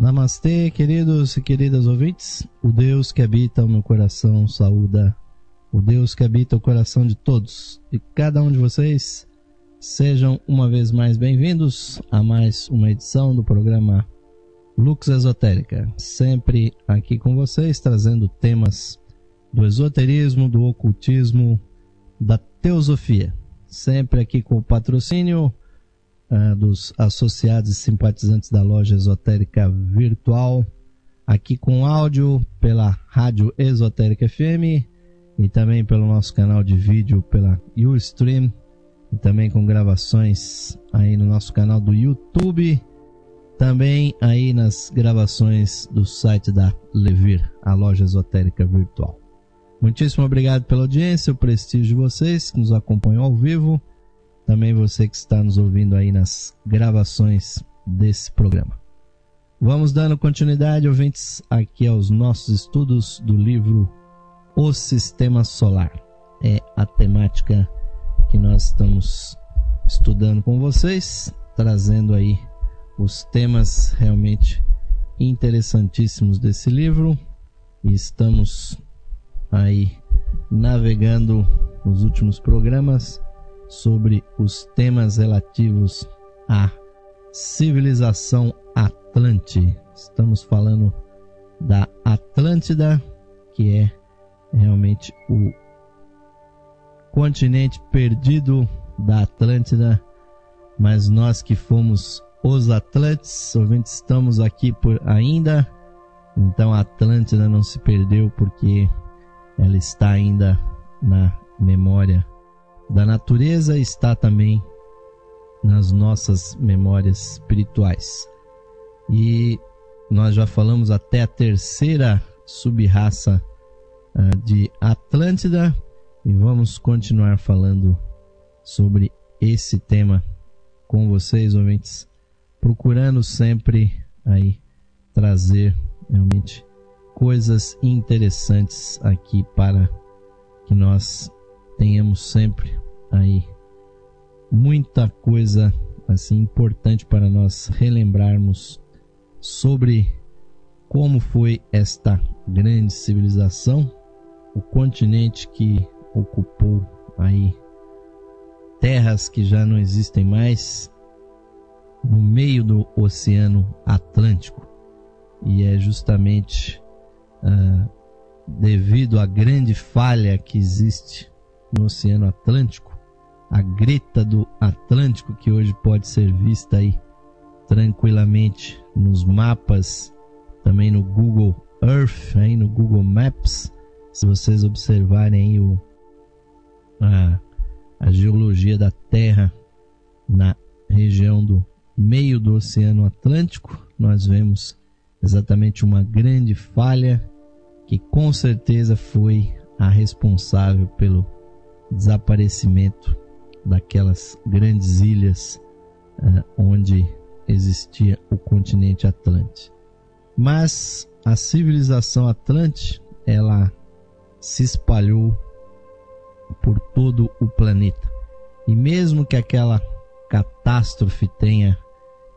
Namastê, queridos e queridas ouvintes. O Deus que habita o meu coração saúda o Deus que habita o coração de todos e cada um de vocês. Sejam uma vez mais bem-vindos a mais uma edição do programa Lux Esotérica. Sempre aqui com vocês, trazendo temas do esoterismo, do ocultismo, da teosofia. Sempre aqui com o patrocínio dos associados e simpatizantes da loja esotérica virtual, aqui com áudio pela Rádio Esotérica FM e também pelo nosso canal de vídeo pela Ustream, e também com gravações aí no nosso canal do YouTube, também aí nas gravações do site da Levir, a loja esotérica virtual. Muitíssimo obrigado pela audiência, o prestígio de vocês que nos acompanham ao vivo, também você que está nos ouvindo aí nas gravações desse programa. Vamos dando continuidade, ouvintes, aqui aos nossos estudos do livro O Sistema Solar. É a temática que nós estamos estudando com vocês, trazendo aí os temas realmente interessantíssimos desse livro, e estamos aí navegando nos últimos programas sobre os temas relativos à civilização Atlante. Estamos falando da Atlântida, que é realmente o continente perdido da Atlântida, mas nós que fomos os Atlantes, ouvintes, estamos aqui por ainda. Então a Atlântida não se perdeu, porque ela está ainda na memória da natureza, está também nas nossas memórias espirituais. E nós já falamos até a terceira sub-raça de Atlântida, e vamos continuar falando sobre esse tema com vocês, ouvintes, procurando sempre aí trazer realmente coisas interessantes aqui para que nós tenhamos sempre aí muita coisa assim importante para nós relembrarmos sobre como foi esta grande civilização, o continente que ocupou aí terras que já não existem mais no meio do Oceano Atlântico. E é justamente devido à grande falha que existe no Oceano Atlântico, a Greta do Atlântico, que hoje pode ser vista aí tranquilamente nos mapas, também no Google Earth, aí no Google Maps. Se vocês observarem aí a geologia da Terra na região do meio do Oceano Atlântico, nós vemos exatamente uma grande falha que com certeza foi a responsável pelo desaparecimento daquelas grandes ilhas onde existia o continente Atlante. Mas a civilização Atlante, ela se espalhou por todo o planeta, e mesmo que aquela catástrofe tenha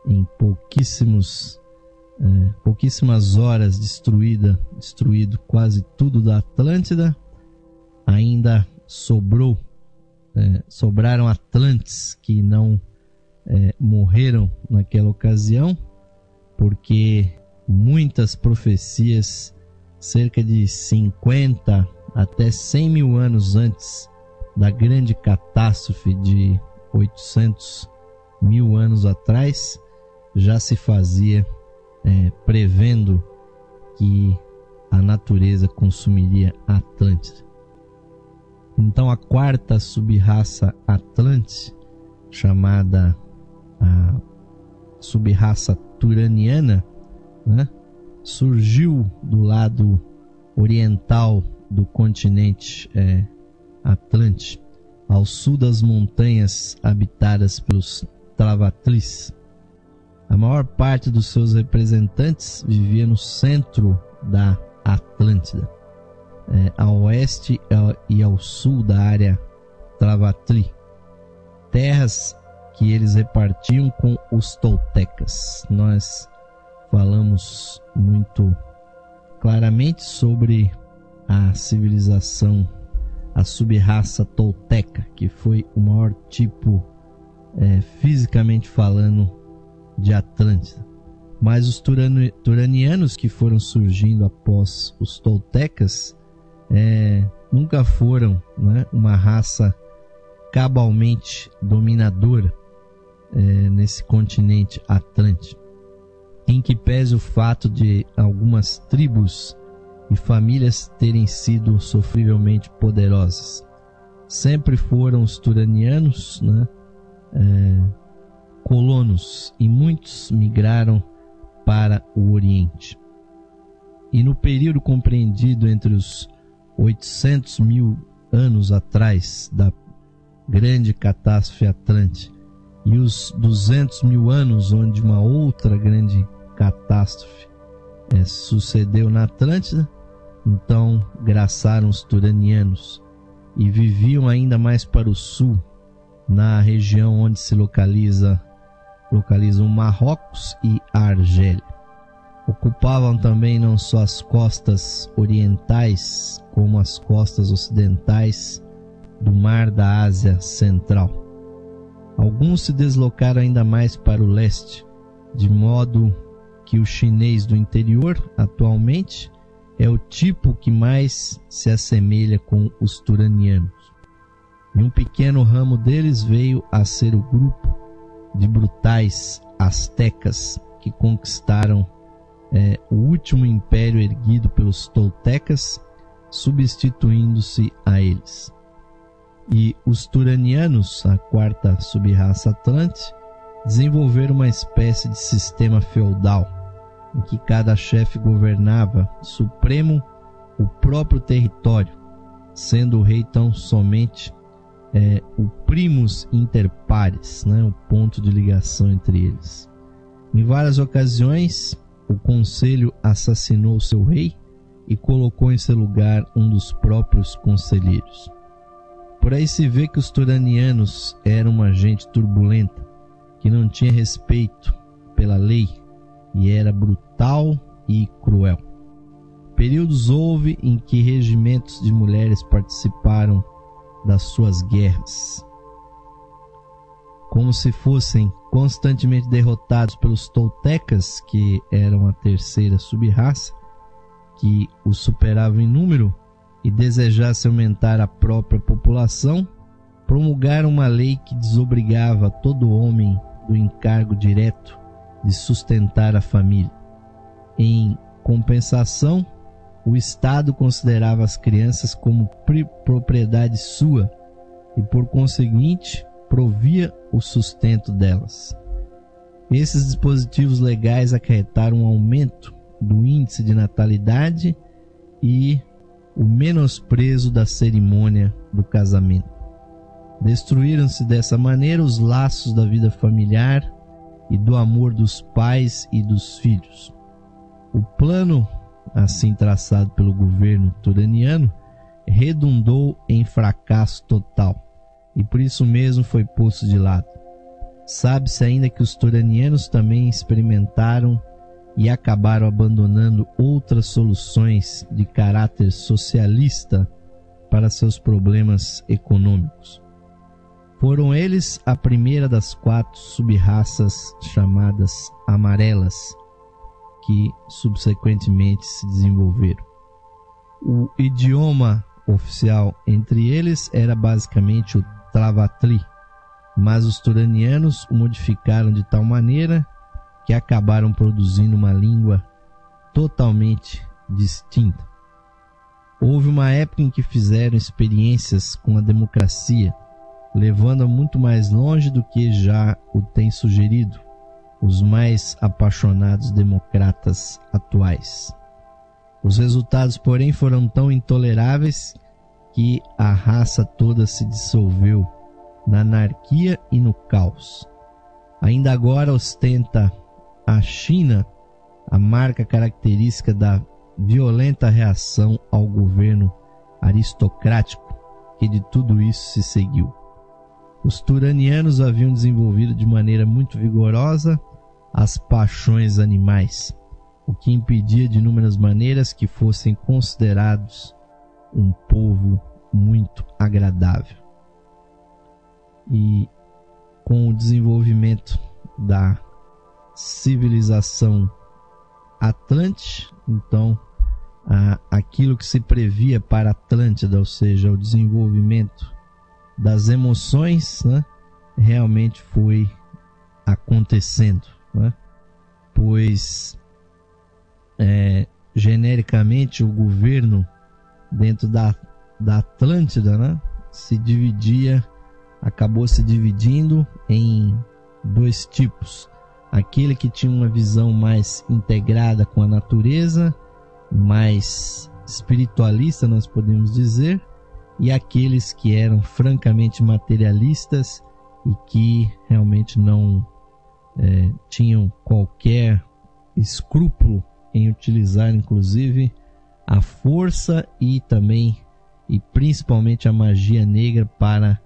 em pouquíssimas horas destruído quase tudo da Atlântida, ainda sobraram Atlantes que não morreram naquela ocasião, porque muitas profecias, cerca de 50 até 100 mil anos antes da grande catástrofe de 800 mil anos atrás, já se fazia prevendo que a natureza consumiria a Atlântida. Então a quarta sub-raça Atlante, chamada a sub-raça turaniana, né, surgiu do lado oriental do continente Atlante, ao sul das montanhas habitadas pelos Travatlis. A maior parte dos seus representantes vivia no centro da Atlântida, ao oeste e ao sul da área Travatli, terras que eles repartiam com os toltecas. Nós falamos muito claramente sobre a civilização, a sub-raça tolteca, que foi o maior tipo, fisicamente falando, de Atlântida. Mas os turanianos que foram surgindo após os toltecas nunca foram, né, uma raça cabalmente dominadora nesse continente atlântico, em que pese o fato de algumas tribos e famílias terem sido sofrivelmente poderosas. Sempre foram os turanianos, né, colonos, e muitos migraram para o Oriente. E no período compreendido entre os 800 mil anos atrás da grande catástrofe atlântica e os 200 mil anos onde uma outra grande catástrofe sucedeu na Atlântida, então graçaram os turanianos e viviam ainda mais para o sul, na região onde se localizam Marrocos e a Argélia. Ocupavam também não só as costas orientais, como as costas ocidentais do Mar da Ásia Central. Alguns se deslocaram ainda mais para o leste, de modo que o chinês do interior, atualmente, é o tipo que mais se assemelha com os turanianos. E um pequeno ramo deles veio a ser o grupo de brutais astecas que conquistaram o último império erguido pelos toltecas, substituindo-se a eles. E os turanianos, a quarta sub-raça atlante, desenvolveram uma espécie de sistema feudal, em que cada chefe governava supremo o próprio território, sendo o rei tão somente o primus inter pares, né, o ponto de ligação entre eles. Em várias ocasiões, o conselho assassinou seu rei e colocou em seu lugar um dos próprios conselheiros. Por aí se vê que os turanianos eram uma gente turbulenta, que não tinha respeito pela lei e era brutal e cruel. Períodos houve em que regimentos de mulheres participaram das suas guerras, como se fossem constantemente derrotados pelos toltecas, que eram a terceira sub-raça, que os superava em número e desejasse aumentar a própria população, promulgaram uma lei que desobrigava todo homem do encargo direto de sustentar a família. Em compensação, o Estado considerava as crianças como propriedade sua e, por conseguinte, provia o sustento delas. Esses dispositivos legais acarretaram um aumento do índice de natalidade e o menosprezo da cerimônia do casamento. Destruíram-se dessa maneira os laços da vida familiar e do amor dos pais e dos filhos. O plano, assim traçado pelo governo turaniano, redundou em fracasso total e por isso mesmo foi posto de lado. Sabe-se ainda que os turanianos também experimentaram e acabaram abandonando outras soluções de caráter socialista para seus problemas econômicos. Foram eles a primeira das 4 sub-raças chamadas amarelas, que subsequentemente se desenvolveram. O idioma oficial entre eles era basicamente o Tlavatli, mas os turanianos o modificaram de tal maneira que acabaram produzindo uma língua totalmente distinta. Houve uma época em que fizeram experiências com a democracia, levando-a muito mais longe do que já o tem sugerido os mais apaixonados democratas atuais. Os resultados, porém, foram tão intoleráveis que a raça toda se dissolveu na anarquia e no caos. Ainda agora ostenta a China a marca característica da violenta reação ao governo aristocrático que de tudo isso se seguiu. Os turanianos haviam desenvolvido de maneira muito vigorosa as paixões animais, o que impedia de inúmeras maneiras que fossem considerados um povo muito agradável. E com o desenvolvimento da civilização Atlante, então aquilo que se previa para Atlântida, ou seja, o desenvolvimento das emoções, né, realmente foi acontecendo, né? Pois genericamente o governo dentro da Atlântida, né, acabou se dividindo em dois tipos: aquele que tinha uma visão mais integrada com a natureza, mais espiritualista, nós podemos dizer, e aqueles que eram francamente materialistas e que realmente não tinham qualquer escrúpulo em utilizar, inclusive, a força e principalmente a magia negra para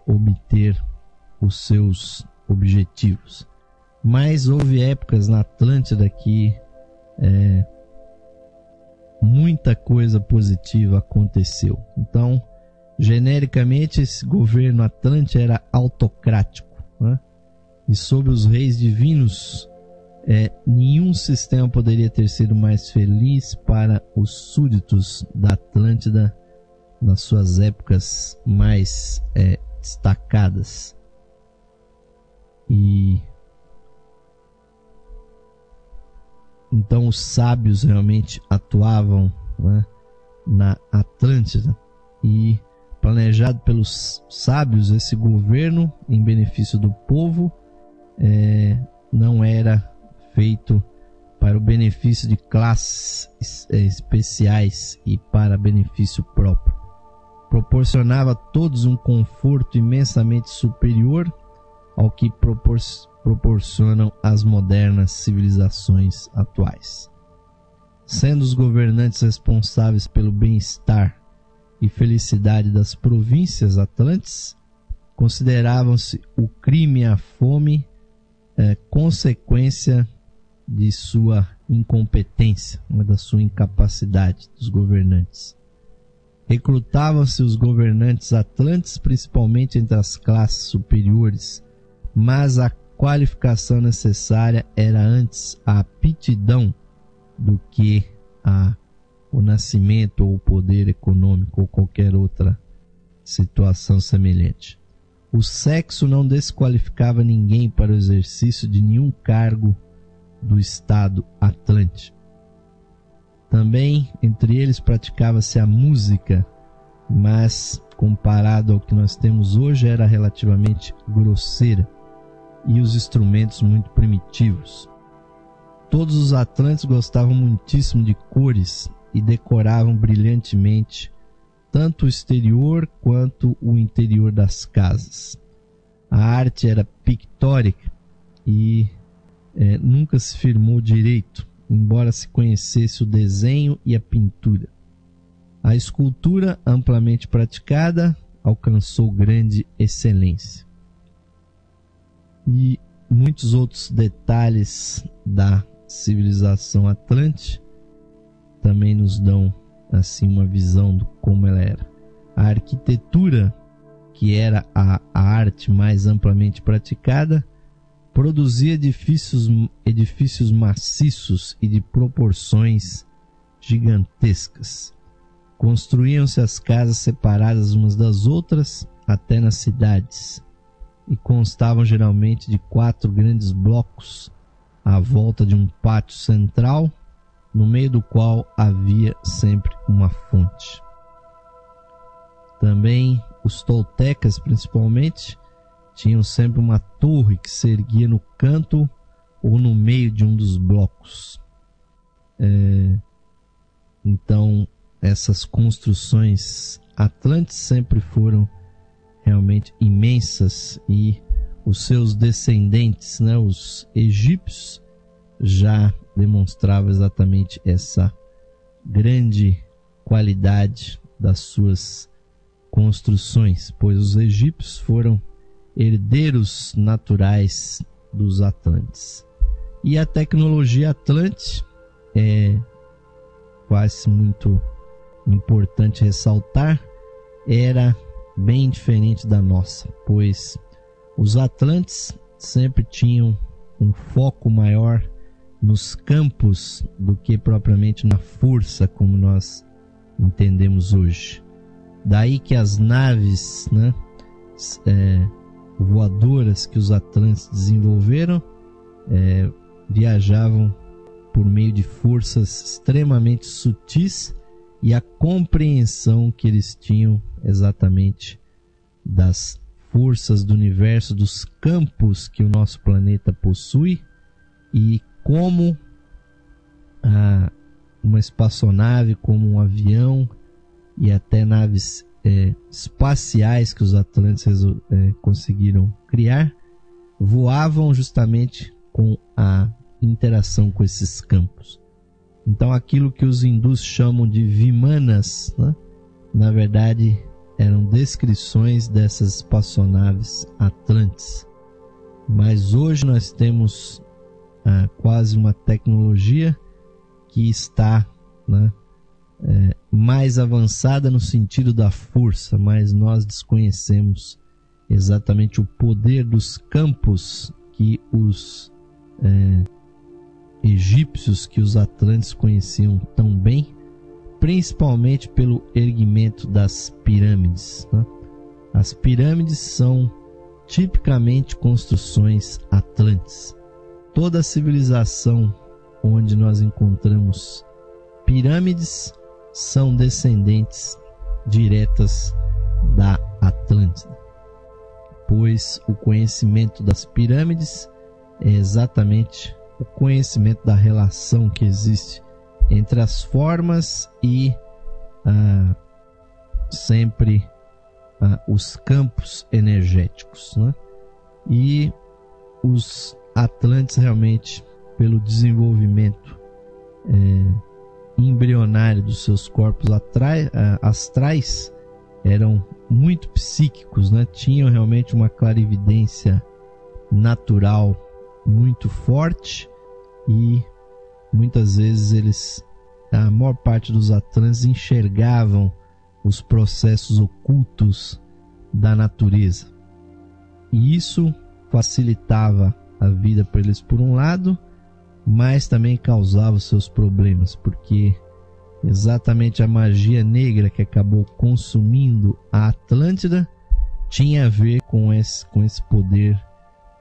obter os seus objetivos. Mas houve épocas na Atlântida que muita coisa positiva aconteceu. Então, genericamente, esse governo Atlante era autocrático, né? E sob os reis divinos, nenhum sistema poderia ter sido mais feliz para os súditos da Atlântida nas suas épocas mais destacadas. E então os sábios realmente atuavam, né, na Atlântida, e planejado pelos sábios, esse governo em benefício do povo não era feito para o benefício de classes especiais e para benefício próprio. Proporcionava a todos um conforto imensamente superior ao que proporcionam as modernas civilizações atuais. Sendo os governantes responsáveis pelo bem-estar e felicidade das províncias atlantes, consideravam-se o crime e a fome consequência de sua incompetência, da sua incapacidade dos governantes. Recrutavam-se os governantes atlantes principalmente entre as classes superiores, mas a qualificação necessária era antes a aptidão do que o nascimento ou o poder econômico ou qualquer outra situação semelhante. O sexo não desqualificava ninguém para o exercício de nenhum cargo do Estado Atlante. Também entre eles praticava-se a música, mas comparado ao que nós temos hoje era relativamente grosseira, e os instrumentos muito primitivos. Todos os atlantes gostavam muitíssimo de cores e decoravam brilhantemente tanto o exterior quanto o interior das casas. A arte era pictórica e nunca se firmou direito, embora se conhecesse o desenho e a pintura. A escultura, amplamente praticada, alcançou grande excelência. E muitos outros detalhes da civilização atlante também nos dão assim uma visão de como ela era. A arquitetura, que era a arte mais amplamente praticada, produzia edifícios maciços e de proporções gigantescas. Construíam-se as casas separadas umas das outras até nas cidades, e constavam geralmente de 4 grandes blocos à volta de um pátio central, no meio do qual havia sempre uma fonte. Também os toltecas, principalmente, tinham sempre uma torre que se erguia no canto ou no meio de um dos blocos. Então, essas construções atlantes sempre foram realmente imensas, e os seus descendentes, os egípcios, já demonstravam exatamente essa grande qualidade das suas construções, pois os egípcios foram herdeiros naturais dos atlantes. E a tecnologia atlante faz muito importante ressaltar, era bem diferente da nossa, pois os Atlantes sempre tinham um foco maior nos campos do que propriamente na força, como nós entendemos hoje. Daí que as naves, voadoras que os Atlantes desenvolveram viajavam por meio de forças extremamente sutis, e a compreensão que eles tinham exatamente das forças do universo, dos campos que o nosso planeta possui, e como uma espaçonave, como um avião e até naves espaciais que os Atlantes conseguiram criar, voavam justamente com a interação com esses campos. Então aquilo que os hindus chamam de Vimanas, na verdade eram descrições dessas espaçonaves Atlantes. Mas hoje nós temos quase uma tecnologia que está mais avançada no sentido da força, mas nós desconhecemos exatamente o poder dos campos que os egípcios, que os Atlantes conheciam tão bem, principalmente pelo erguimento das pirâmides. As pirâmides são tipicamente construções atlantes. Toda a civilização onde nós encontramos pirâmides são descendentes diretas da Atlântida, pois o conhecimento das pirâmides é exatamente o conhecimento da relação que existe entre as formas e sempre os campos energéticos, E os Atlantes realmente, pelo desenvolvimento embrionário dos seus corpos astrais, eram muito psíquicos, Tinham realmente uma clarividência natural muito forte, e muitas vezes a maior parte dos Atlantes enxergavam os processos ocultos da natureza, e isso facilitava a vida para eles por um lado, mas também causava os seus problemas, porque exatamente a magia negra que acabou consumindo a Atlântida tinha a ver com esse poder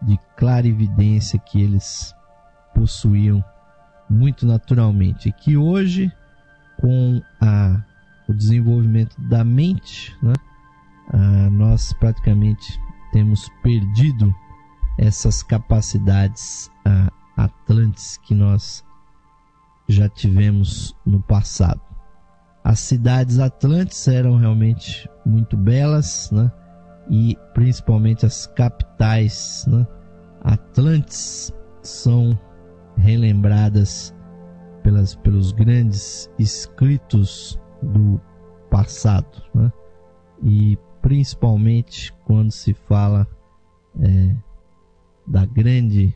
de clarividência que eles possuíam muito naturalmente, e que hoje, com o desenvolvimento da mente, nós praticamente temos perdido essas capacidades atlantes que nós já tivemos no passado. As cidades atlantes eram realmente muito belas, e principalmente as capitais atlantes são relembradas pelos grandes escritos do passado, e principalmente quando se fala da grande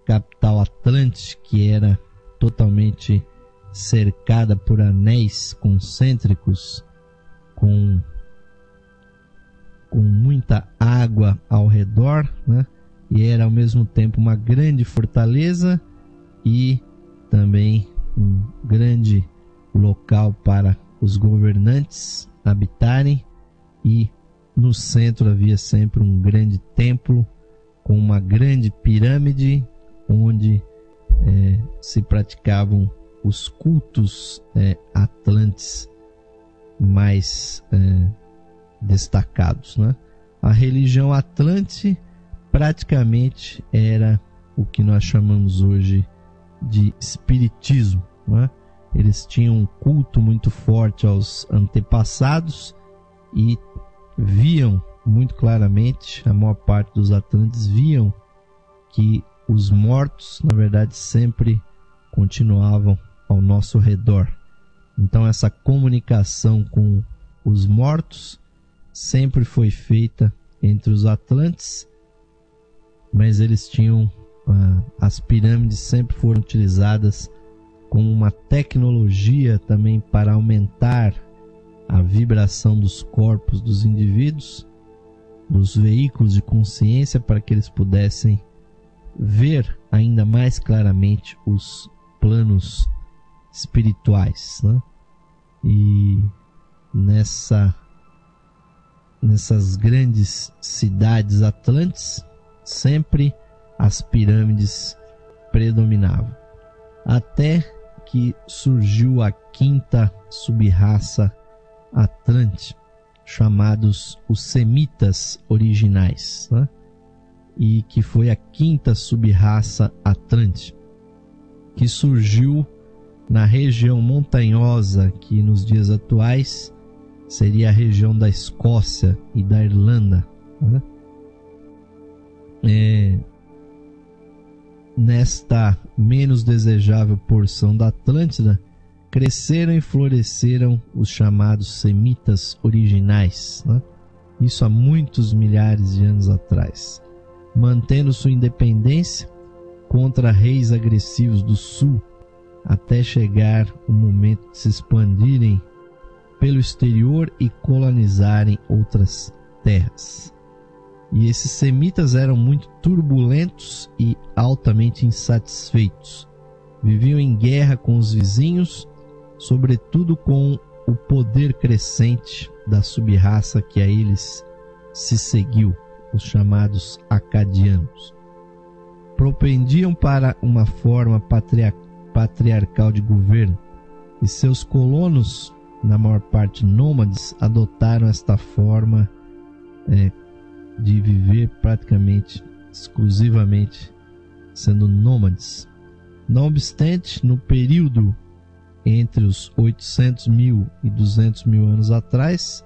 capital Atlante, que era totalmente cercada por anéis concêntricos, com muita água ao redor, e era ao mesmo tempo uma grande fortaleza e também um grande local para os governantes habitarem, e no centro havia sempre um grande templo com uma grande pirâmide onde se praticavam os cultos atlantes mais destacados. A religião atlante praticamente era o que nós chamamos hoje de espiritismo. Eles tinham um culto muito forte aos antepassados e viam muito claramente, a maior parte dos atlantes viam que os mortos, na verdade, sempre continuavam ao nosso redor. Então essa comunicação com os mortos sempre foi feita entre os atlantes, mas eles tinham as pirâmides sempre foram utilizadas com uma tecnologia também para aumentar a vibração dos corpos dos indivíduos, dos veículos de consciência, para que eles pudessem ver ainda mais claramente os planos espirituais, né? E nessas grandes cidades atlantes, sempre as pirâmides predominavam, até que surgiu a quinta subraça atlante, chamados os semitas originais, né? E que foi a quinta subraça atlante, que surgiu na região montanhosa que nos dias atuais seria a região da Escócia e da Irlanda, né? Nesta menos desejável porção da Atlântida, cresceram e floresceram os chamados semitas originais, né? Isso há muitos milhares de anos atrás, mantendo sua independência contra reis agressivos do sul, até chegar o momento de se expandirem pelo exterior e colonizarem outras terras. E esses semitas eram muito turbulentos e altamente insatisfeitos. Viviam em guerra com os vizinhos, sobretudo com o poder crescente da subraça que a eles se seguiu, os chamados acadianos. Propendiam para uma forma patriarcal de governo, e seus colonos, na maior parte nômades, adotaram esta forma de viver praticamente exclusivamente sendo nômades. Não obstante, no período entre os 800 mil e 200 mil anos atrás,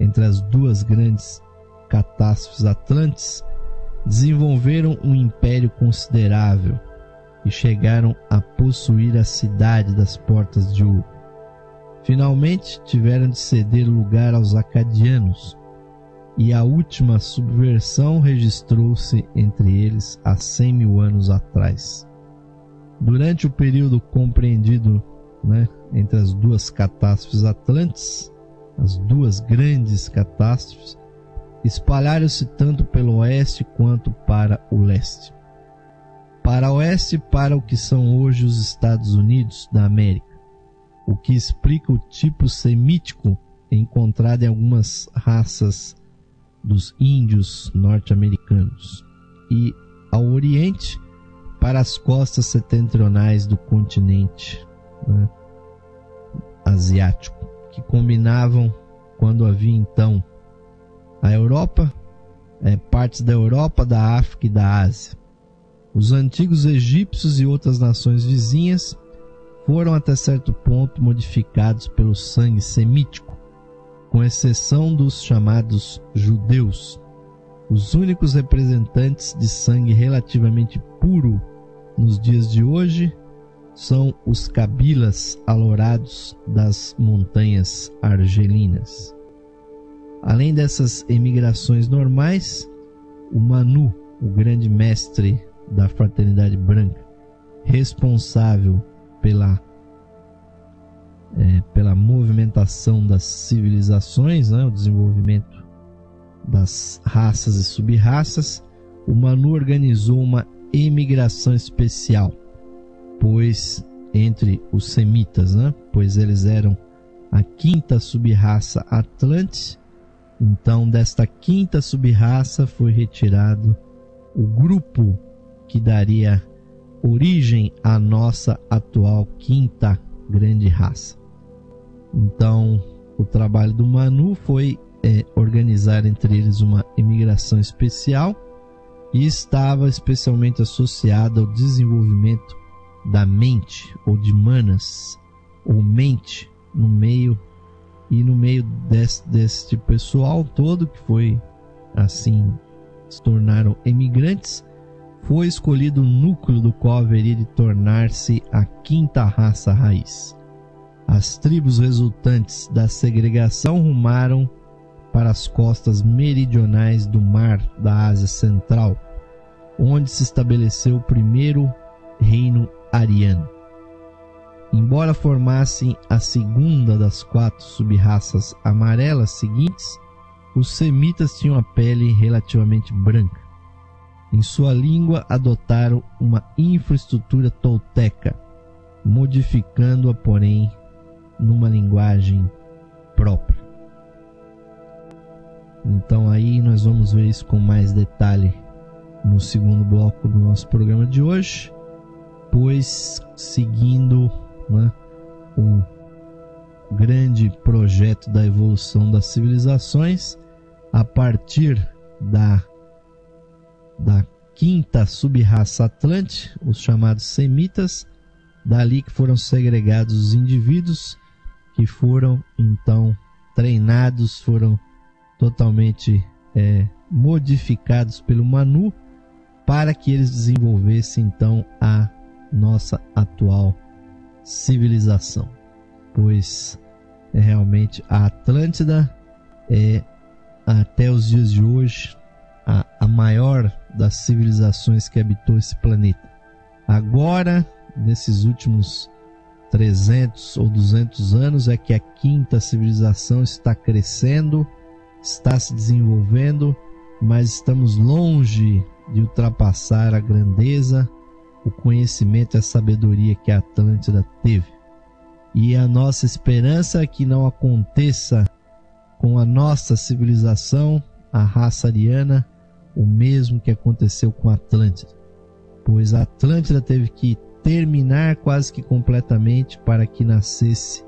entre as duas grandes catástrofes atlantes, desenvolveram um império considerável e chegaram a possuir a cidade das Portas de Ouro. Finalmente tiveram de ceder lugar aos acadianos, e a última subversão registrou-se entre eles há 100 mil anos atrás. Durante o período compreendido, entre as duas catástrofes atlantes, as duas grandes catástrofes, espalharam-se tanto pelo oeste quanto para o leste. Para o oeste, para o que são hoje os Estados Unidos da América, o que explica o tipo semítico encontrado em algumas raças dos índios norte-americanos, e ao oriente, para as costas setentrionais do continente asiático, que combinavam, quando havia então a Europa, partes da Europa, da África e da Ásia. Os antigos egípcios e outras nações vizinhas foram até certo ponto modificados pelo sangue semítico, com exceção dos chamados judeus. Os únicos representantes de sangue relativamente puro nos dias de hoje são os cabilas alourados das montanhas argelinas. Além dessas emigrações normais, o Manu, o grande mestre da fraternidade branca, responsável pela movimentação das civilizações, o desenvolvimento das raças e sub-raças, o Manu organizou uma emigração especial, pois entre os semitas, pois eles eram a quinta sub-raça atlante. Então, desta quinta sub-raça foi retirado o grupo que daria origem à nossa atual quinta grande raça. Então, o trabalho do Manu foi organizar entre eles uma imigração especial, e estava especialmente associada ao desenvolvimento da mente, ou de manas, ou mente, no meio deste pessoal todo que foi assim, se tornaram emigrantes, foi escolhido o núcleo do qual haveria de tornar-se a quinta raça raiz. As tribos resultantes da segregação rumaram para as costas meridionais do mar da Ásia Central, onde se estabeleceu o primeiro reino ariano. Embora formassem a segunda das 4 sub-raças amarelas seguintes, os semitas tinham a pele relativamente branca. Em sua língua adotaram uma infraestrutura tolteca, modificando-a, porém, numa linguagem própria. Então aí nós vamos ver isso com mais detalhe no segundo bloco do nosso programa de hoje, pois seguindo, né, o grande projeto da evolução das civilizações, a partir da quinta sub-raça Atlante, os chamados semitas, dali que foram segregados os indivíduos que foram então treinados, foram totalmente modificados pelo Manu para que eles desenvolvessem então a nossa atual civilização, pois realmente a Atlântida é até os dias de hoje a maior das civilizações que habitou esse planeta. Agora, nesses últimos 300 ou 200 anos, é que a quinta civilização está crescendo, está se desenvolvendo, mas estamos longe de ultrapassar a grandeza, o conhecimento e a sabedoria que a Atlântida teve. E a nossa esperança é que não aconteça com a nossa civilização, a raça ariana, o mesmo que aconteceu com a Atlântida, pois a Atlântida teve que terminar quase que completamente para que nascesse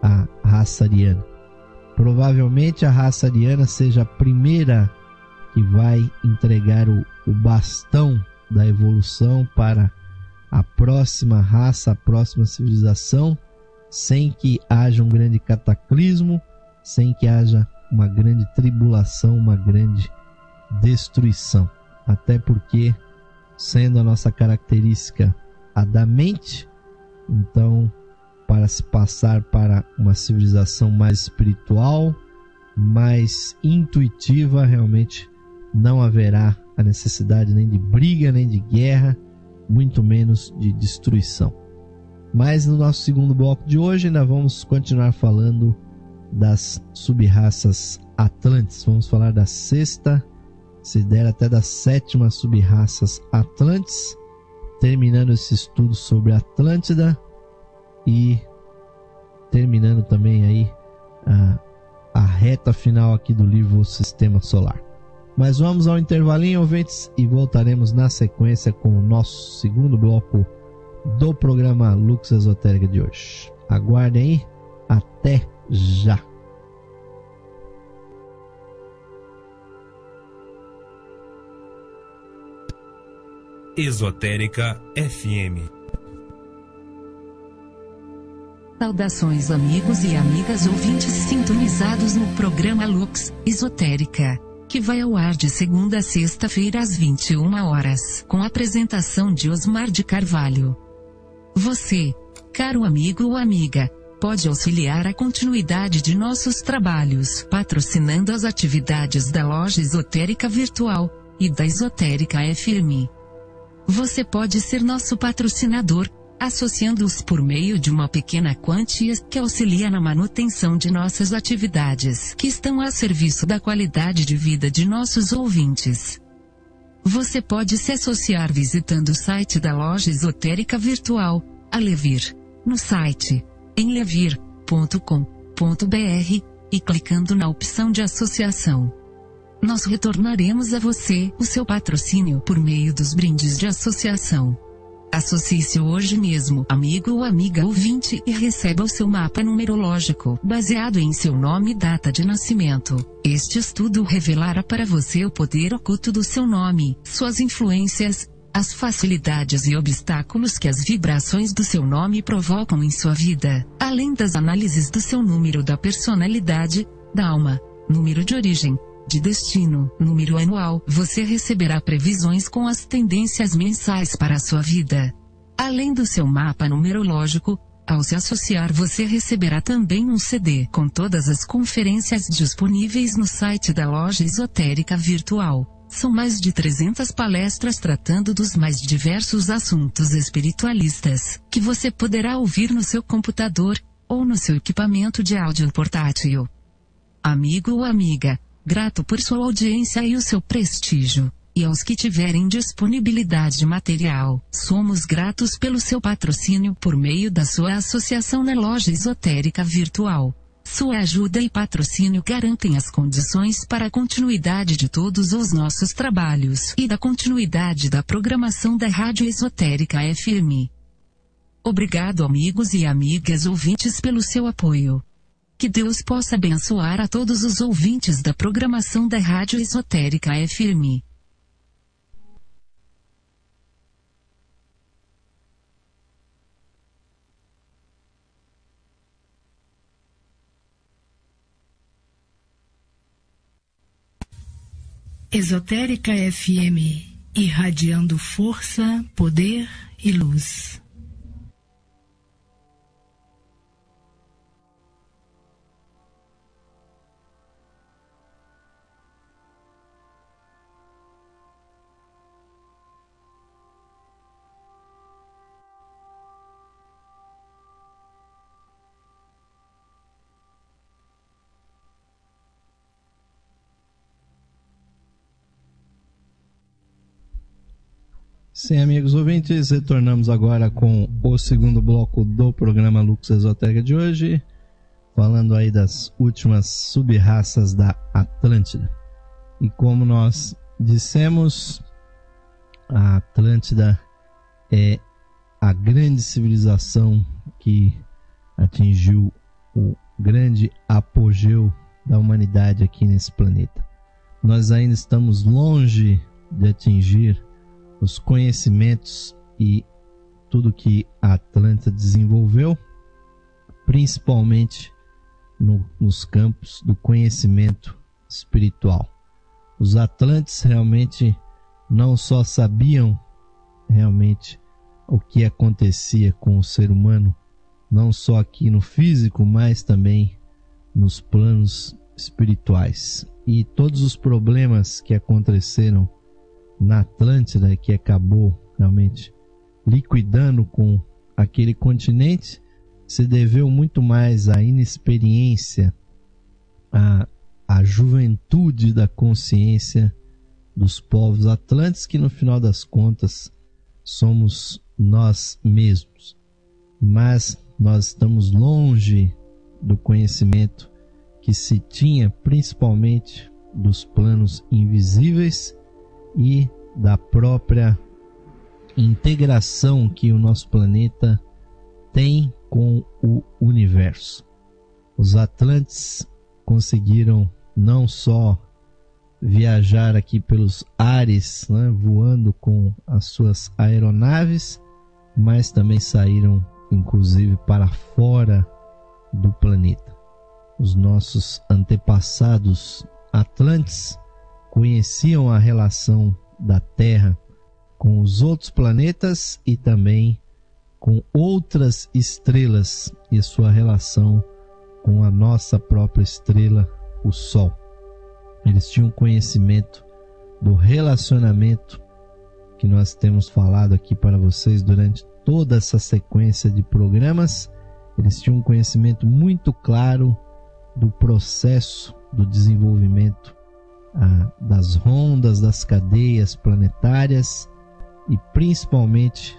a raça ariana. Provavelmente a raça ariana seja a primeira que vai entregar o bastão da evolução para a próxima raça, a próxima civilização, sem que haja um grande cataclismo, sem que haja uma grande tribulação, uma grande destruição. Até porque, sendo a nossa característica a da mente, então, para se passar para uma civilização mais espiritual, mais intuitiva, realmente não haverá a necessidade nem de briga, nem de guerra, muito menos de destruição. Mas no nosso segundo bloco de hoje ainda vamos continuar falando das sub-raças Atlantes. Vamos falar da sexta, se der até das 7ª sub-raças Atlantes, terminando esse estudo sobre a Atlântida e terminando também aí a reta final aqui do livro Sistema Solar. Mas vamos ao intervalinho, ouvintes, e voltaremos na sequência com o nosso segundo bloco do programa Lux Esotérica de hoje. Aguardem aí, até já! Esotérica FM. Saudações amigos e amigas ouvintes sintonizados no programa Lux Esotérica, que vai ao ar de segunda a sexta-feira às 21 horas, com a apresentação de Osmar de Carvalho. Você, caro amigo ou amiga, pode auxiliar a continuidade de nossos trabalhos patrocinando as atividades da Loja Esotérica Virtual e da Esotérica FM. Você pode ser nosso patrocinador, associando-os por meio de uma pequena quantia que auxilia na manutenção de nossas atividades, que estão a serviço da qualidade de vida de nossos ouvintes. Você pode se associar visitando o site da Loja Esotérica Virtual, a Levir, no site enlevir.com.br, e clicando na opção de associação. Nós retornaremos a você o seu patrocínio por meio dos brindes de associação. Associe-se hoje mesmo, amigo ou amiga ouvinte, e receba o seu mapa numerológico, baseado em seu nome e data de nascimento. Este estudo revelará para você o poder oculto do seu nome, suas influências, as facilidades e obstáculos que as vibrações do seu nome provocam em sua vida, além das análises do seu número da personalidade, da alma, número de origem, de destino, número anual. Você receberá previsões com as tendências mensais para a sua vida. Além do seu mapa numerológico, ao se associar você receberá também um CD com todas as conferências disponíveis no site da Loja Esotérica Virtual. São mais de 300 palestras tratando dos mais diversos assuntos espiritualistas, que você poderá ouvir no seu computador, ou no seu equipamento de áudio portátil. Amigo ou amiga, grato por sua audiência e o seu prestígio. E aos que tiverem disponibilidade material, somos gratos pelo seu patrocínio por meio da sua associação na loja esotérica virtual. Sua ajuda e patrocínio garantem as condições para a continuidade de todos os nossos trabalhos e da continuidade da programação da Rádio Esotérica FM. Obrigado, amigos e amigas ouvintes, pelo seu apoio. Que Deus possa abençoar a todos os ouvintes da programação da Rádio Esotérica FM. Esotérica FM, irradiando força, poder e luz. Sim, amigos ouvintes, retornamos agora com o segundo bloco do programa Lux Esotérica de hoje, falando aí das últimas sub-raças da Atlântida. E como nós dissemos, a Atlântida é a grande civilização que atingiu o grande apogeu da humanidade aqui nesse planeta. Nós ainda estamos longe de atingir os conhecimentos e tudo que a Atlântida desenvolveu, principalmente nos campos do conhecimento espiritual. Os Atlantes realmente não só sabiam realmente o que acontecia com o ser humano, não só aqui no físico, mas também nos planos espirituais. E todos os problemas que aconteceram na Atlântida, que acabou realmente liquidando com aquele continente, se deveu muito mais à inexperiência, à juventude da consciência dos povos atlantes, que no final das contas somos nós mesmos. Mas nós estamos longe do conhecimento que se tinha, principalmente dos planos invisíveis e da própria integração que o nosso planeta tem com o universo. Os Atlantes conseguiram não só viajar aqui pelos ares, né, voando com as suas aeronaves, mas também saíram inclusive para fora do planeta. Os nossos antepassados atlantes conheciam a relação da Terra com os outros planetas e também com outras estrelas e sua relação com a nossa própria estrela, o Sol. Eles tinham conhecimento do relacionamento que nós temos falado aqui para vocês durante toda essa sequência de programas. Eles tinham um conhecimento muito claro do processo do desenvolvimento das rondas, das cadeias planetárias e principalmente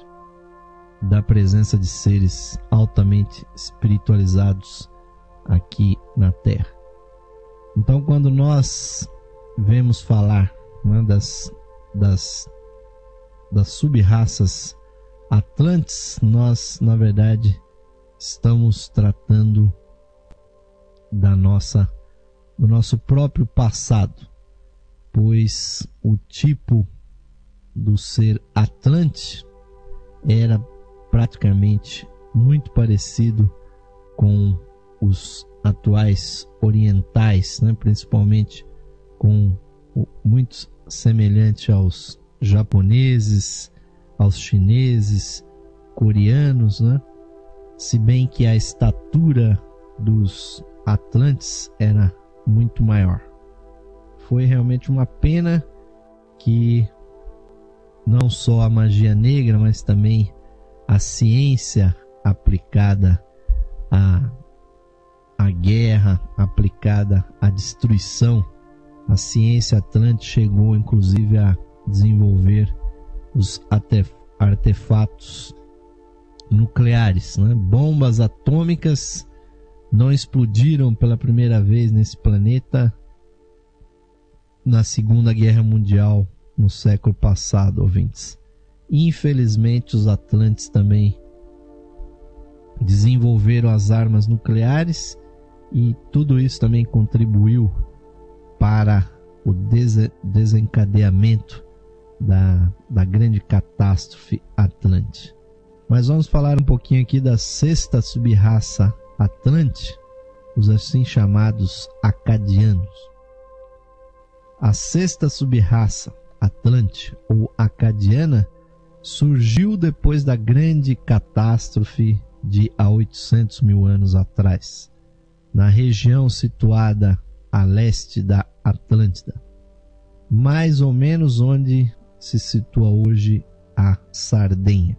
da presença de seres altamente espiritualizados aqui na Terra. Então, quando nós vemos falar, né, das sub-raças atlantes, nós na verdade estamos tratando do nosso próprio passado, pois o tipo do ser Atlante era praticamente muito parecido com os atuais orientais, né? Principalmente muito semelhante aos japoneses, aos chineses, coreanos, né? Se bem que a estatura dos Atlantes era muito maior. Foi realmente uma pena que não só a magia negra, mas também a ciência aplicada à guerra, aplicada à destruição, a ciência atlante chegou inclusive a desenvolver os artefatos nucleares, né? Bombas atômicas não explodiram pela primeira vez nesse planeta na Segunda Guerra Mundial no século passado, ouvintes. Infelizmente, os atlantes também desenvolveram as armas nucleares e tudo isso também contribuiu para o desencadeamento da grande catástrofe Atlante. Mas vamos falar um pouquinho aqui da sexta subraça Atlante, os assim chamados acadianos. A sexta subraça Atlante ou acadiana surgiu depois da grande catástrofe de há 800 mil anos atrás, na região situada a leste da Atlântida, mais ou menos onde se situa hoje a Sardenha.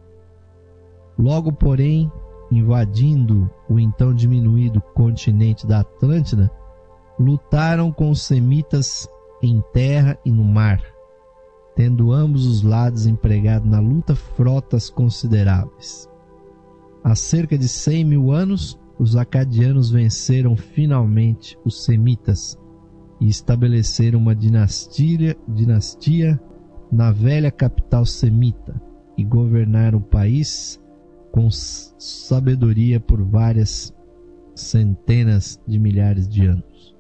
Logo, porém, invadindo o então diminuído continente da Atlântida, lutaram com os semitas em terra e no mar, tendo ambos os lados empregado na luta frotas consideráveis. Há cerca de 100 mil anos, os acadianos venceram finalmente os semitas e estabeleceram uma dinastia na velha capital semita e governaram o país com sabedoria por várias centenas de milhares de anos.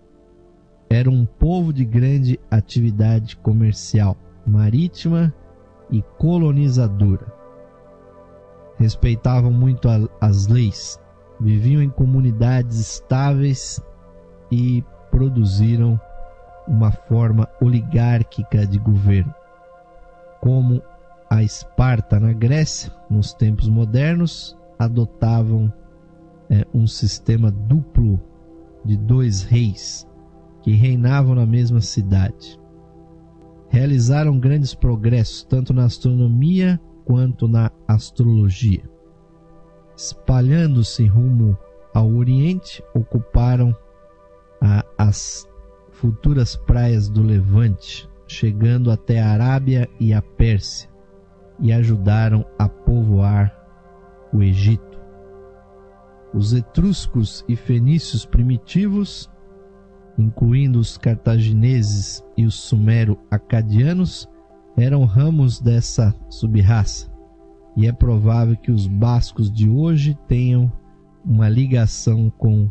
Era um povo de grande atividade comercial, marítima e colonizadora. Respeitavam muito as leis, viviam em comunidades estáveis e produziram uma forma oligárquica de governo. Como a Esparta na Grécia, nos tempos modernos, adotavam um sistema duplo de 2 reis que reinavam na mesma cidade. Realizaram grandes progressos tanto na astronomia quanto na astrologia. Espalhando-se rumo ao Oriente, ocuparam as futuras praias do Levante, chegando até a Arábia e a Pérsia, e ajudaram a povoar o Egito. Os etruscos e fenícios primitivos, incluindo os cartagineses e os sumero-acadianos, eram ramos dessa subraça, e é provável que os bascos de hoje tenham uma ligação com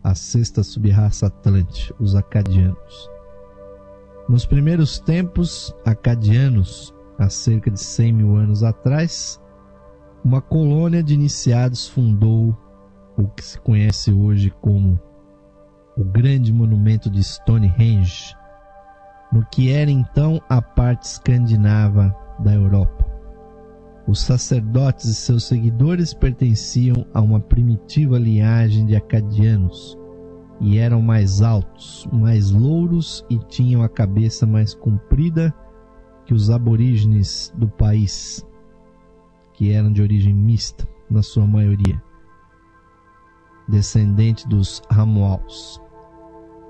a sexta subraça Atlante, os acadianos. Nos primeiros tempos acadianos, há cerca de 100 mil anos atrás, uma colônia de iniciados fundou o que se conhece hoje como o grande monumento de Stonehenge, no que era então a parte escandinava da Europa. Os sacerdotes e seus seguidores pertenciam a uma primitiva linhagem de acadianos e eram mais altos, mais louros e tinham a cabeça mais comprida que os aborígenes do país, que eram de origem mista, na sua maioria, descendente dos Ramoaus.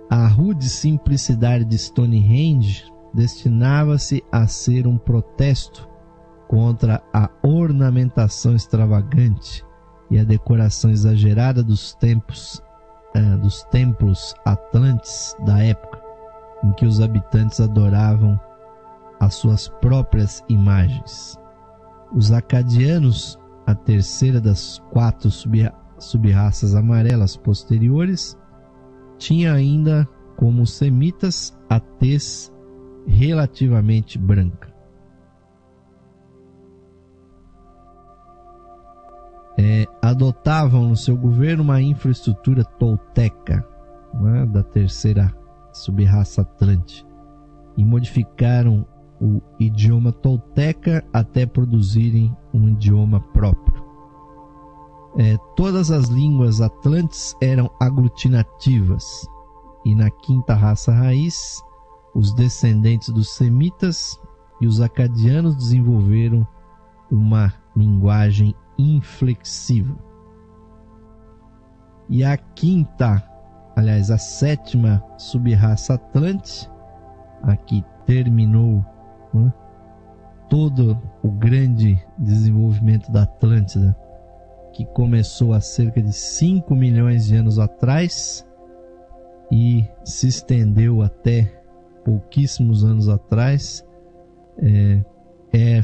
A rude simplicidade de Stonehenge destinava-se a ser um protesto contra a ornamentação extravagante e a decoração exagerada dos templos atlantes da época, em que os habitantes adoravam as suas próprias imagens. Os acadianos, a terceira das 4 subraças amarelas posteriores, tinha ainda, como os semitas, a tez relativamente branca. Adotavam no seu governo uma infraestrutura tolteca, né, da terceira subraça Atlante, e modificaram o idioma tolteca até produzirem um idioma próprio. Todas as línguas atlantes eram aglutinativas, e na quinta raça raiz, os descendentes dos semitas e os acadianos desenvolveram uma linguagem inflexível. E a sétima sub-raça Atlante, aqui terminou, né, todo o grande desenvolvimento da Atlântida, que começou há cerca de 5 milhões de anos atrás e se estendeu até pouquíssimos anos atrás,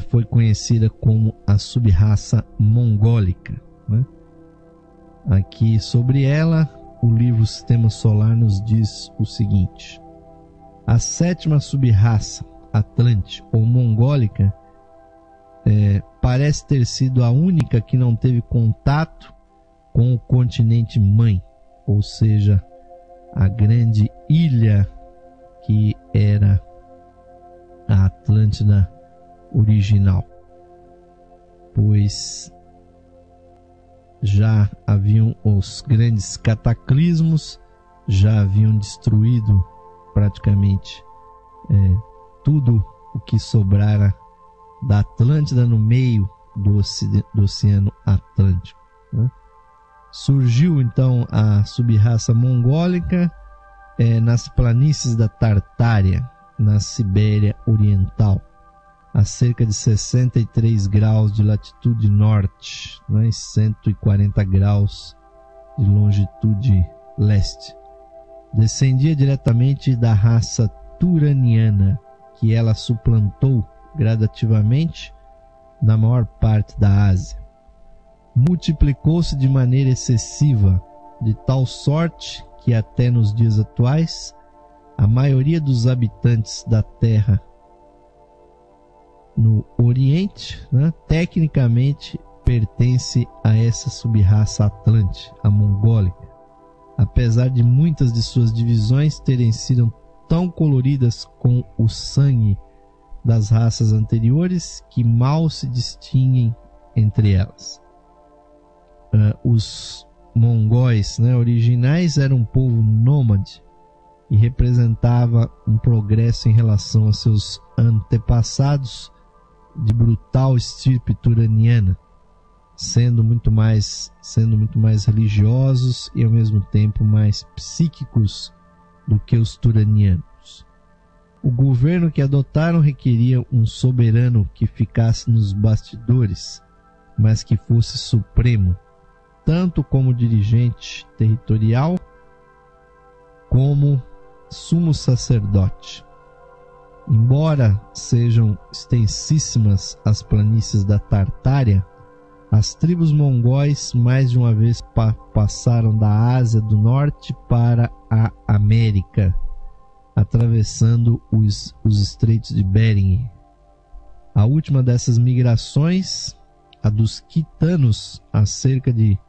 foi conhecida como a sub-raça mongólica, né? Aqui sobre ela, o livro Sistema Solar nos diz o seguinte: a sétima sub-raça Atlante ou mongólica parece ter sido a única que não teve contato com o continente mãe, ou seja, a grande ilha que era a Atlântida original, pois já haviam os grandes cataclismos, já haviam destruído praticamente tudo o que sobrara da Atlântida no meio do Oceano Atlântico, né? Surgiu então a sub-raça mongólica nas planícies da Tartária, na Sibéria Oriental, a cerca de 63 graus de latitude norte, né, e 140 graus de longitude leste. Descendia diretamente da raça turaniana, que ela suplantou gradativamente na maior parte da Ásia. Multiplicou-se de maneira excessiva, de tal sorte que até nos dias atuais a maioria dos habitantes da Terra no Oriente, né, tecnicamente pertence a essa sub-raça Atlante, a mongólica, apesar de muitas de suas divisões terem sido tão coloridas com o sangue das raças anteriores que mal se distinguem entre elas. Os mongóis, né, originais eram um povo nômade e representava um progresso em relação a seus antepassados de brutal estirpe turaniana, sendo muito mais religiosos e ao mesmo tempo mais psíquicos do que os turanianos. O governo que adotaram requeria um soberano que ficasse nos bastidores, mas que fosse supremo, tanto como dirigente territorial como sumo sacerdote. Embora sejam extensíssimas as planícies da Tartária, as tribos mongóis mais de uma vez passaram da Ásia do Norte para a América, atravessando os estreitos de Bering. A última dessas migrações, a dos quitanos, há cerca de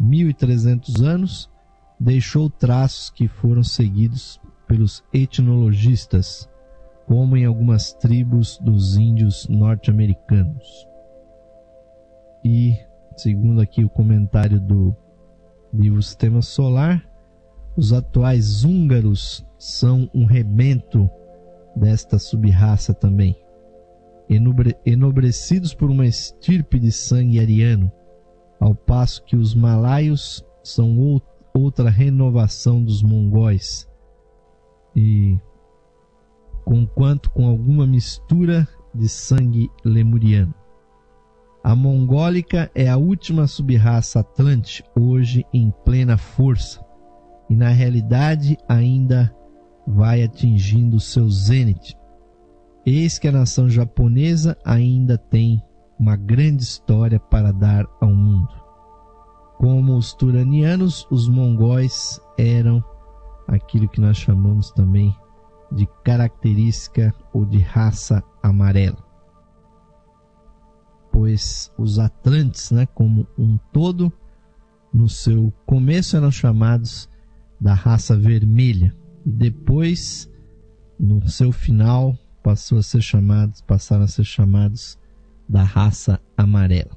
1.300 anos, deixou traços que foram seguidos pelos etnologistas, como em algumas tribos dos índios norte-americanos. E, segundo aqui o comentário do livro Sistema Solar, os atuais húngaros são um rebento desta sub-raça também, enobrecidos por uma estirpe de sangue ariano, ao passo que os malaios são outra renovação dos mongóis, e conquanto com alguma mistura de sangue lemuriano. A mongólica é a última sub-raça Atlante hoje em plena força e na realidade ainda vai atingindo seu zênite. Eis que a nação japonesa ainda tem uma grande história para dar ao mundo. Como os turanianos, os mongóis eram aquilo que nós chamamos também de característica ou de raça amarela, pois os Atlantes, né, como um todo, no seu começo eram chamados da raça vermelha e depois, no seu final, passaram a ser chamados da raça amarela.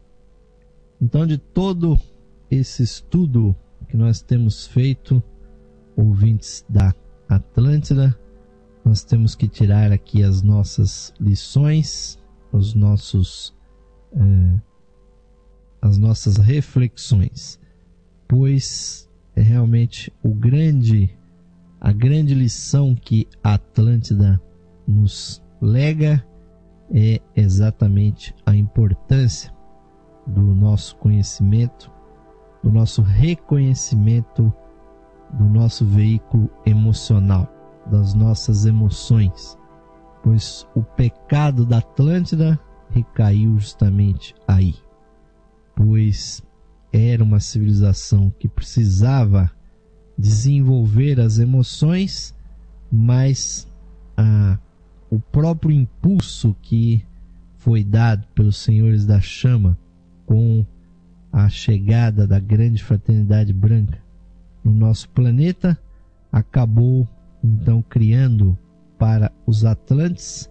Então, de todo esse estudo que nós temos feito, ouvintes da Atlântida, nós temos que tirar aqui as nossas lições, as nossas reflexões, pois realmente a grande lição que a Atlântida nos lega é exatamente a importância do nosso conhecimento, do nosso reconhecimento do nosso veículo emocional, das nossas emoções, pois o pecado da Atlântida recaiu justamente aí, pois era uma civilização que precisava desenvolver as emoções, mas o próprio impulso que foi dado pelos senhores da chama com a chegada da grande fraternidade branca no nosso planeta acabou então criando para os Atlantes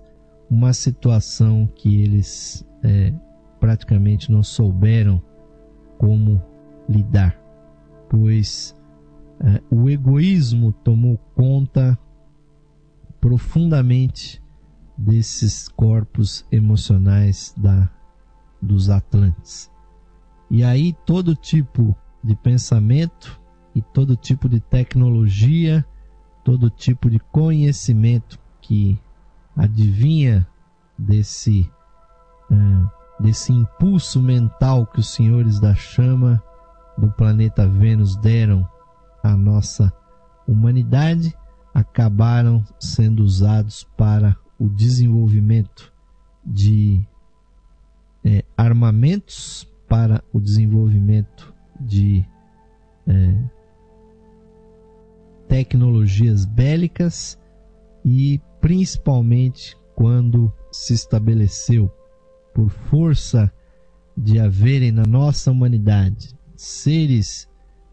uma situação que eles praticamente não souberam como lidar, pois o egoísmo tomou conta profundamente desses corpos emocionais dos Atlantes. E aí todo tipo de pensamento e todo tipo de tecnologia, todo tipo de conhecimento que adivinha desse impulso mental que os senhores da chama do planeta Vênus deram à nossa humanidade, acabaram sendo usados para o desenvolvimento de armamentos, para o desenvolvimento de tecnologias bélicas, e principalmente quando se estabeleceu, por força de haverem na nossa humanidade seres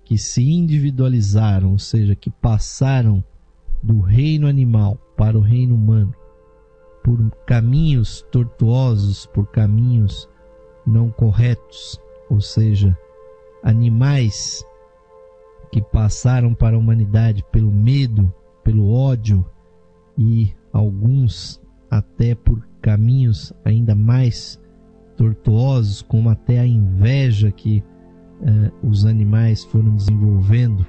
que se individualizaram, ou seja, que passaram do reino animal para o reino humano por caminhos tortuosos, por caminhos não corretos, ou seja, animais que passaram para a humanidade pelo medo, pelo ódio, e alguns até por caminhos ainda mais tortuosos, como até a inveja que os animais foram desenvolvendo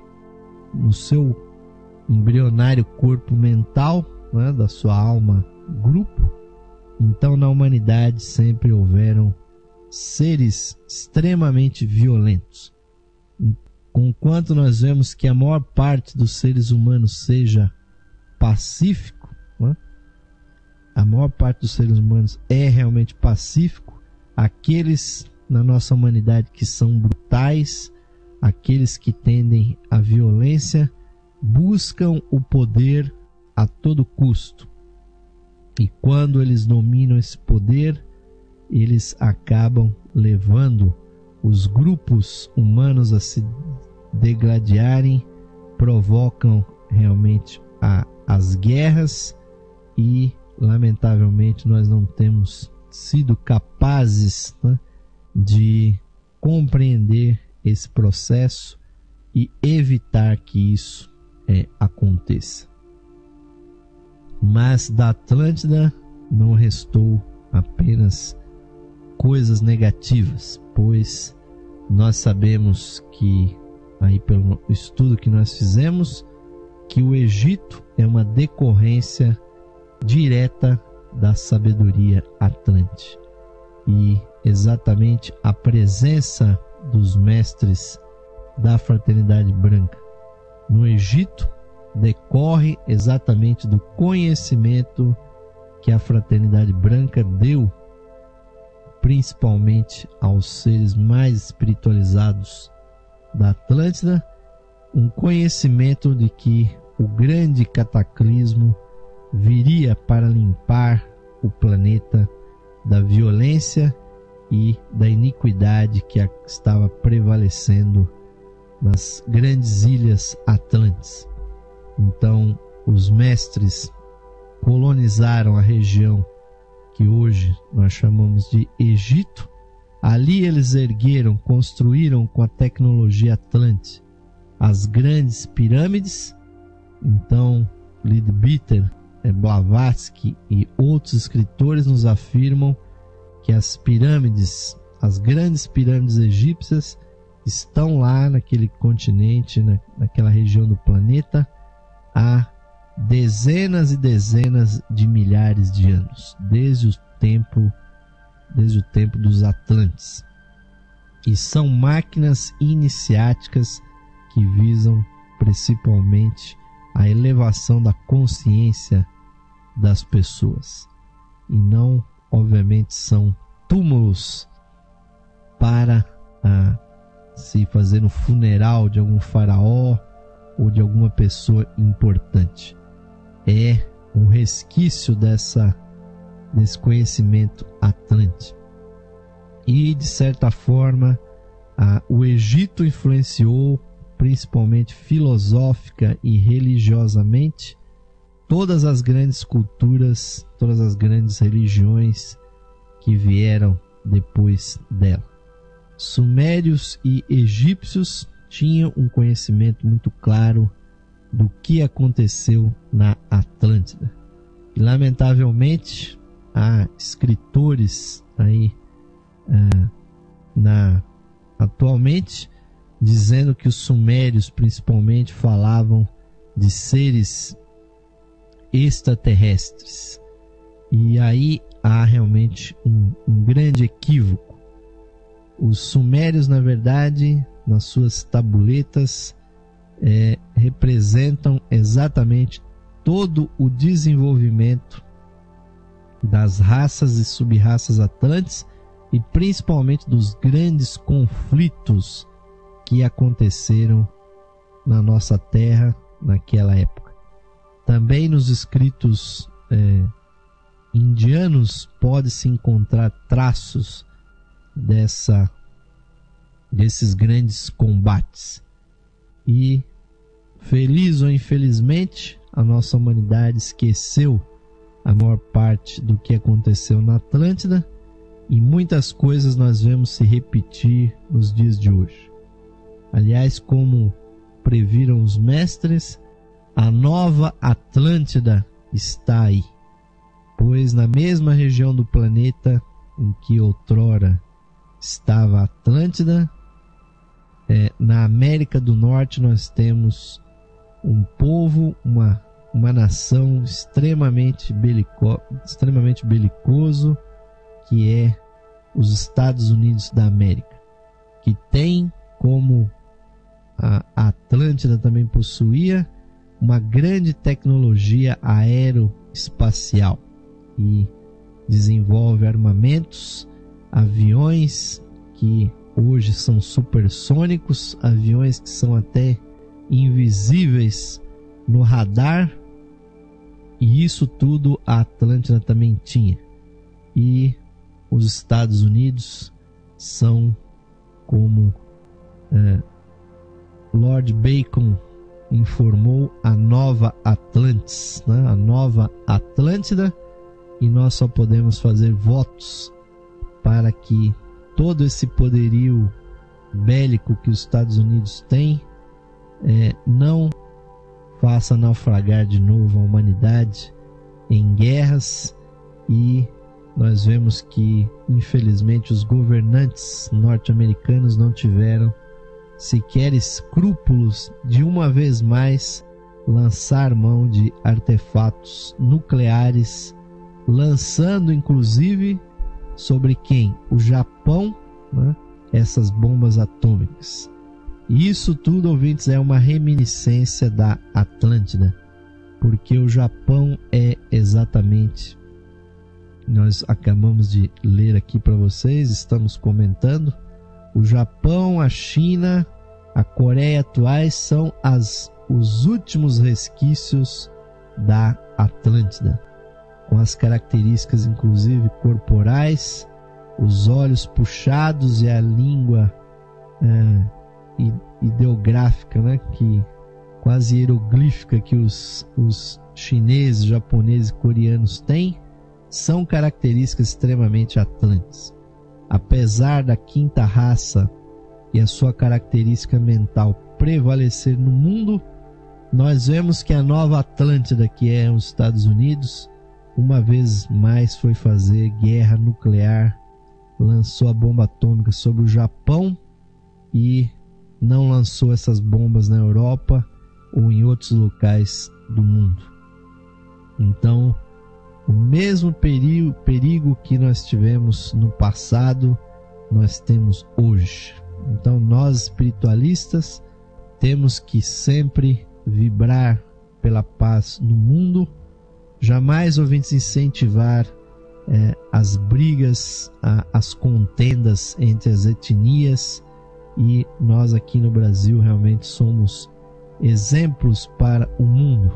no seu embrionário corpo mental, né, da sua alma grupo. Então na humanidade sempre houveram seres extremamente violentos. Conquanto nós vemos que a maior parte dos seres humanos seja pacífico, né? A maior parte dos seres humanos é realmente pacífico. Aqueles na nossa humanidade que são brutais, aqueles que tendem à violência, buscam o poder a todo custo. E quando eles dominam esse poder, eles acabam levando os grupos humanos a se degladiarem, provocam realmente as guerras, e lamentavelmente nós não temos sido capazes, né, de compreender esse processo e evitar que isso aconteça. Mas da Atlântida não restou apenas coisas negativas, pois nós sabemos que, aí pelo estudo que nós fizemos, que o Egito é uma decorrência direta da sabedoria atlante, e exatamente a presença dos mestres da fraternidade branca no Egito decorre exatamente do conhecimento que a fraternidade branca deu principalmente aos seres mais espiritualizados da Atlântida, um conhecimento de que o grande cataclismo viria para limpar o planeta da violência e da iniquidade que estava prevalecendo nas grandes ilhas Atlantes. Então, os mestres colonizaram a região que hoje nós chamamos de Egito. Ali eles construíram com a tecnologia Atlante as grandes pirâmides. Então, Leadbeater Blavatsky e outros escritores nos afirmam que as pirâmides, as grandes pirâmides egípcias, estão lá naquele continente, naquela região do planeta, há dezenas e dezenas de milhares de anos, desde o tempo dos Atlantes. E são máquinas iniciáticas que visam principalmente a elevação da consciência das pessoas. E não, obviamente, são túmulos para se fazer um funeral de algum faraó ou de alguma pessoa importante. É um resquício desse conhecimento atlante. E, de certa forma, o Egito influenciou, principalmente filosófica e religiosamente, todas as grandes culturas, todas as grandes religiões que vieram depois dela. Sumérios e egípcios tinham um conhecimento muito claro do que aconteceu na Atlântida. E, lamentavelmente, há escritores aí atualmente dizendo que os sumérios principalmente falavam de seres extraterrestres. E aí há realmente um grande equívoco. Os sumérios, na verdade, nas suas tabuletas, representam exatamente todo o desenvolvimento das raças e sub-raças atlantes e principalmente dos grandes conflitos que aconteceram na nossa terra naquela época. Também nos escritos indianos pode-se encontrar traços desses grandes combates. E, feliz ou infelizmente, a nossa humanidade esqueceu a maior parte do que aconteceu na Atlântida, e muitas coisas nós vemos se repetir nos dias de hoje. Aliás, como previram os mestres, a nova Atlântida está aí, pois na mesma região do planeta em que outrora estava a Atlântida, na América do Norte nós temos um povo, uma nação extremamente belicoso, que é os Estados Unidos da América, que tem, como a Atlântida também possuía, uma grande tecnologia aeroespacial e desenvolve armamentos, aviões que hoje são supersônicos, aviões que são até invisíveis no radar, e isso tudo a Atlântida também tinha. E os Estados Unidos são, como Lord Bacon informou, a nova Atlantis, né? A nova Atlântida, e nós só podemos fazer votos para que todo esse poderio bélico que os Estados Unidos têm não faça naufragar de novo a humanidade em guerras. E nós vemos que, infelizmente, os governantes norte-americanos não tiveram sequer escrúpulos de, uma vez mais, lançar mão de artefatos nucleares, lançando inclusive sobre quem? O Japão, né? Essas bombas atômicas. E isso tudo, ouvintes, é uma reminiscência da Atlântida, porque o Japão é exatamente, nós acabamos de ler aqui para vocês, estamos comentando, o Japão, a China, a Coreia atuais são os últimos resquícios da Atlântida, com as características inclusive corporais, os olhos puxados e a língua ideográfica, né, que quase hieroglífica que os chineses, japoneses e coreanos têm, são características extremamente atlantes. Apesar da quinta raça e a sua característica mental prevalecer no mundo, nós vemos que a nova Atlântida, que é os Estados Unidos, uma vez mais foi fazer guerra nuclear, lançou a bomba atômica sobre o Japão e não lançou essas bombas na Europa ou em outros locais do mundo. Então, o mesmo perigo que nós tivemos no passado, nós temos hoje. Então, nós espiritualistas temos que sempre vibrar pela paz no mundo, jamais ouvintes incentivar as brigas, as contendas entre as etnias, e nós aqui no Brasil realmente somos exemplos para o mundo,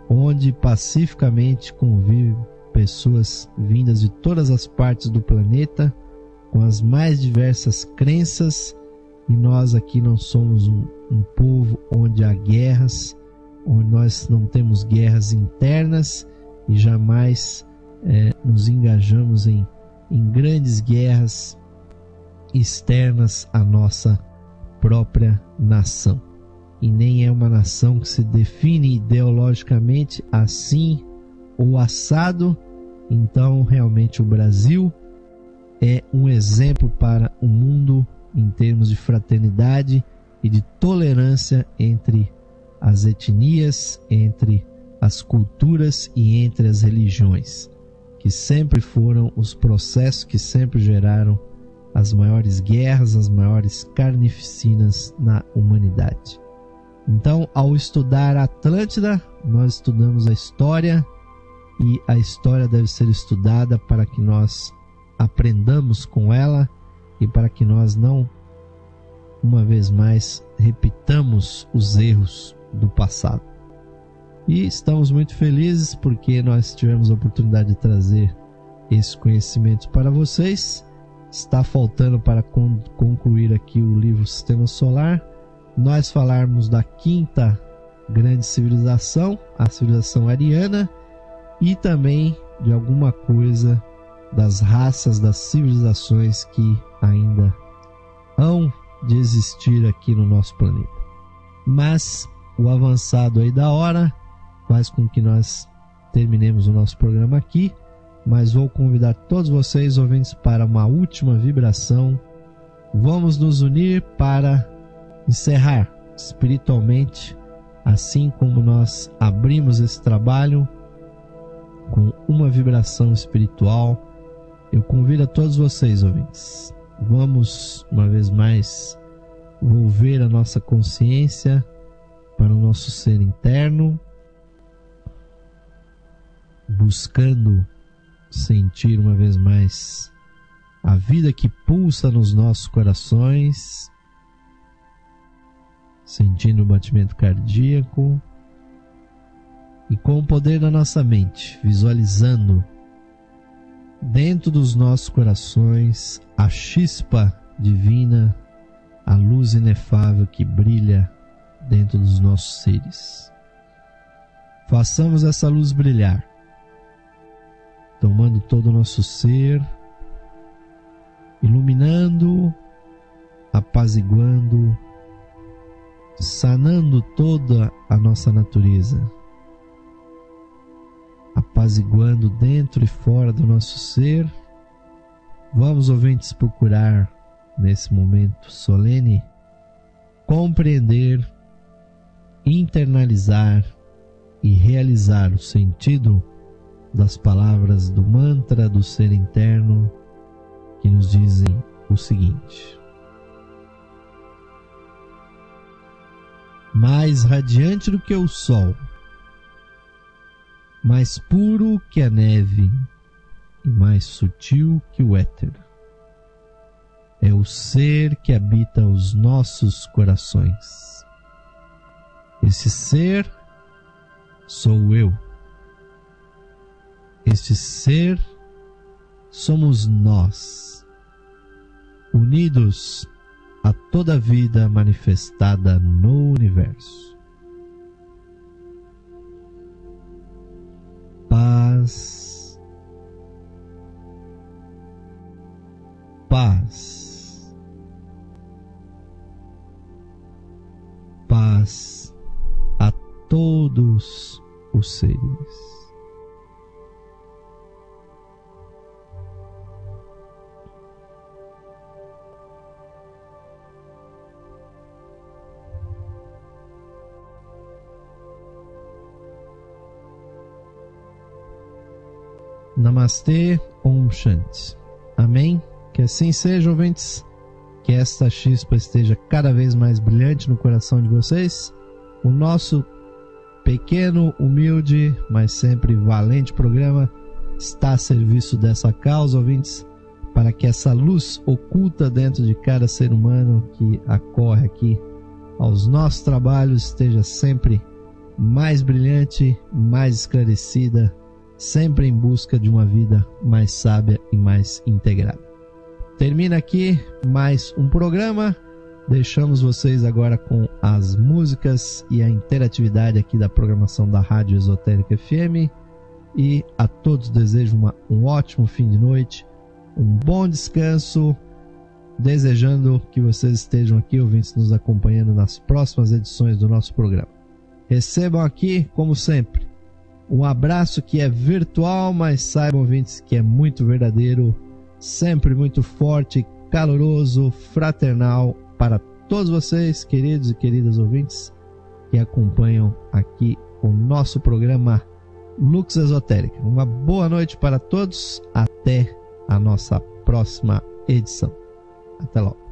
onde pacificamente convivem pessoas vindas de todas as partes do planeta, com as mais diversas crenças, e nós aqui não somos um povo onde há guerras, onde nós não temos guerras internas e jamais nos engajamos em grandes guerras externas à nossa própria nação. E nem é uma nação que se define ideologicamente assim ou assado. Então, realmente, o Brasil é um exemplo para o mundo em termos de fraternidade e de tolerância entre as etnias, entre as culturas e entre as religiões, que sempre foram os processos que sempre geraram as maiores guerras, as maiores carnificinas na humanidade. Então, ao estudar a Atlântida, nós estudamos a história, e a história deve ser estudada para que nós aprendamos com ela e para que nós não, uma vez mais, repitamos os erros do passado. E estamos muito felizes porque nós tivemos a oportunidade de trazer esse conhecimento para vocês. Está faltando para concluir aqui o livro Sistema Solar, nós falarmos da quinta grande civilização, a civilização ariana, e também de alguma coisa das raças, das civilizações que ainda hão de existir aqui no nosso planeta. Mas o avançado aí da hora faz com que nós terminemos o nosso programa aqui, mas vou convidar todos vocês, ouvintes, para uma última vibração. Vamos nos unir para encerrar espiritualmente, assim como nós abrimos esse trabalho com uma vibração espiritual. Eu convido a todos vocês, ouvintes, vamos uma vez mais volver a nossa consciência para o nosso ser interno, buscando sentir uma vez mais a vida que pulsa nos nossos corações, sentindo o batimento cardíaco, e com o poder da nossa mente, visualizando dentro dos nossos corações a chispa divina, a luz inefável que brilha dentro dos nossos seres. Façamos essa luz brilhar, tomando todo o nosso ser, iluminando, apaziguando, sanando toda a nossa natureza, apaziguando dentro e fora do nosso ser. Vamos, ouvintes, procurar nesse momento solene compreender, internalizar e realizar o sentido das palavras do mantra do ser interno, que nos dizem o seguinte: mais radiante do que o sol, mais puro que a neve e mais sutil que o éter, é o ser que habita os nossos corações. Esse ser sou eu. Este ser somos nós, unidos a toda a vida manifestada no universo. Paz, paz, paz a toda todos os seres. Namastê, Om Shanti. Amém? Que assim seja, ouvintes. Que esta chispa esteja cada vez mais brilhante no coração de vocês. O nosso pequeno, humilde, mas sempre valente programa está a serviço dessa causa, ouvintes, para que essa luz oculta dentro de cada ser humano que acorre aqui aos nossos trabalhos esteja sempre mais brilhante, mais esclarecida, sempre em busca de uma vida mais sábia e mais integrada. Termina aqui mais um programa. Deixamos vocês agora com as músicas e a interatividade aqui da programação da Rádio Esotérica FM. E a todos desejo um ótimo fim de noite, um bom descanso, desejando que vocês estejam aqui, ouvintes, nos acompanhando nas próximas edições do nosso programa. Recebam aqui, como sempre, um abraço que é virtual, mas saibam, ouvintes, que é muito verdadeiro, sempre muito forte, caloroso, fraternal para todos vocês, queridos e queridas ouvintes, que acompanham aqui o nosso programa Lux Esotérica. Uma boa noite para todos, até a nossa próxima edição. Até logo.